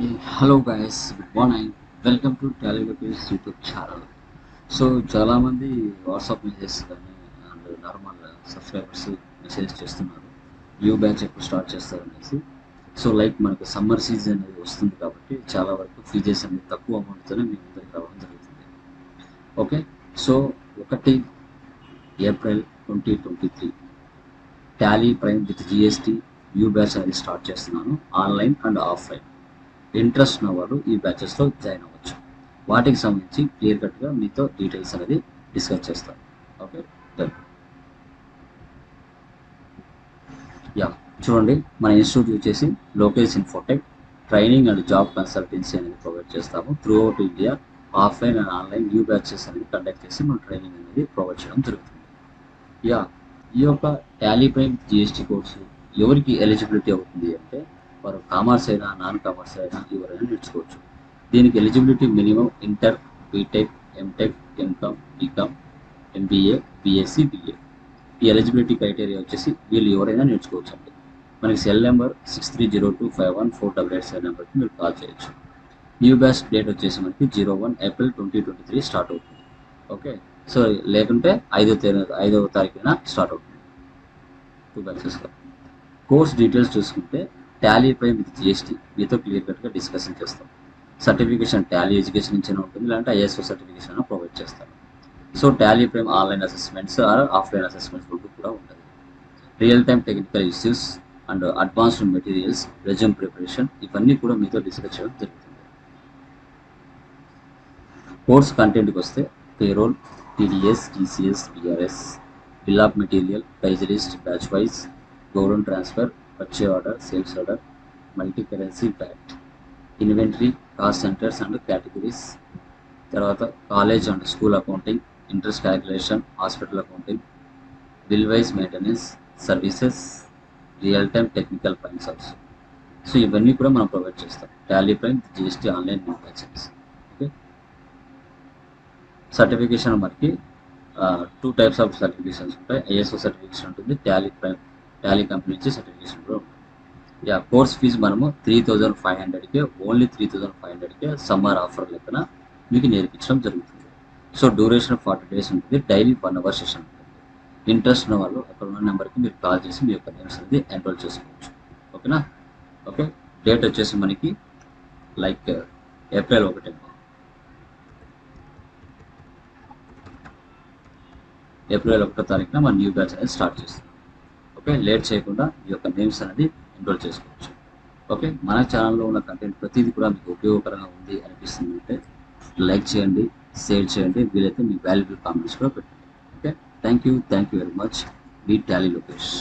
Hello guys, good morning. Welcome to Telelocations YouTube channel. So చాలామంది WhatsApp messages కానీ and normal subscribers message చేస్తున్నారు new batch ఎప్పుడు start చేస్తారనేసి. So like మనకు summer season అనేది వస్తుంది కాబట్టి చాలా వరకు ఫీజెస్ అనేది తక్కువ అమౌంట్తోనే మీ ముందరికి రావడం జరుగుతుంది. Okay, so 1 April 2023 Tally prime with GST new batch అనేది స్టార్ట్ చేస్తున్నాను, ఆన్లైన్ అండ్ ఆఫ్లైన్. ఇంట్రెస్ట్ ఉన్న వాళ్ళు ఈ బ్యాచెస్లో జాయిన్ అవ్వచ్చు. వాటికి సంబంధించి క్లియర్ కట్గా మీతో డీటెయిల్స్ అనేది డిస్కస్ చేస్తాను. Okay, done. యా, చూడండి, మన ఇన్స్టిట్యూట్ వచ్చేసి Lokesh Infotech training and job consultancy అనేది ప్రొవైడ్ చేస్తాము. Through out India offline and online new batches అనేది కండక్ట్ చేసి మనం ట్రైనింగ్ అనేది ప్రొవైడ్ చేయడం జరుగుతుంది. యా, ఈ యొక్క టాలీ ప్రైమ్ జిఎస్టీ కోర్సు ఎవరికి ఎలిజిబిలిటీ అవుతుంది అంటే వారు కామర్స్ అయినా నాన్ కామర్స్ అయినా ఎవరైనా నేర్చుకోవచ్చు. దీనికి eligibility minimum inter, BTech, MTech, MCom, BCom, MBA, BSc, BA. ఈ ఎలిజిబిలిటీ క్రైటీరియా వచ్చేసి వీళ్ళు ఎవరైనా నేర్చుకోవచ్చు అండి. మనకి సెల్ నెంబర్ 6302514887 నెంబర్కి మీరు కాల్ చేయొచ్చు. న్యూ బ్యాచ్ డేట్ వచ్చేసి మనకి 01 ఏప్రిల్ 2023 స్టార్ట్ అవుతుంది. ఓకే, సో లేకుంటే 5వ తారీఖున స్టార్ట్ అవుతుంది 2 బ్యాచెస్లో. కోర్స్ డీటెయిల్స్ చూసుకుంటే టాలీ ప్రైమ్ విత్ జిఎస్టీ మీతో క్లియర్ కట్గా డిస్కషన్ చేస్తాం. సర్టిఫికేషన్ టాలీ ఎడ్యుకేషన్ నుంచి ఉంటుంది, లేదంటే ఐఎస్ఓ సర్టిఫికేషన్ అయినా ప్రొవైడ్ చేస్తాం. So Tally prime online assessments or offline assessments కూడా ఉంటుంది. Real time technical issues and advanced materials, resume preparation, ఇవన్నీ కూడా మీతో డిస్కస్ చేయడం జరుగుతుంది. కోర్స్ కంటెంట్కి వస్తే payroll, TDS, TCS, PRS, bill of material, price list, batch wise, government transfer, purchase order, sales order, multi currency fact, inventory, cost centres and categories, తర్వాత college and school accounting, interest calculation, hospital accounting, bill wise maintenance services, real time technical files also. So ఇవన్నీ కూడా మనం provide చేస్తాం Tally Prime GST online new batches. Okay, certification మనకి 2 types of certifications ఉంటాయి. ISO certification ఉంటుంది, Tally company నుంచి certification కూడా ఉంటుంది. యా, కోర్స్ ఫీజు మనము 3500కే, ఓన్లీ 3500కే సమ్మర్ ఆఫర్ లెక్కన మీకు నేర్పించడం జరుగుతుంది. సో డ్యూరేషన్ 40 days ఉంటుంది, డైలీ 1 hour సెషన్ ఉంటుంది. ఇంట్రెస్ట్ ఉన్న వాళ్ళు అక్కడ ఉన్న నెంబర్కి మీరు కాల్ చేసి మీ యొక్క నేమ్స్ అనేది ఎన్రోల్ చేసుకోవచ్చు. ఓకేనా? ఓకే, డేట్ వచ్చేసి మనకి లైక్ ఏప్రిల్ 1 తారీఖున మన న్యూ బ్యాచ్ అనేది స్టార్ట్ చేస్తాం. ఓకే, లేట్ చేయకుండా మీ యొక్క నేమ్స్ అనేది ఎన్రోల్ చేసుకోవచ్చు. ఓకే, మన ఛానల్లో ఉన్న కంటెంట్ ప్రతిదీ కూడా మీకు ఉపయోగకరంగా ఉంది అనిపిస్తుంది అంటే లైక్ చేయండి, షేర్ చేయండి, వీలైతే మీ వాల్యుబుల్ కామెంట్స్ కూడా పెట్టండి. Okay, thank you very much. Me Tally Lokesh.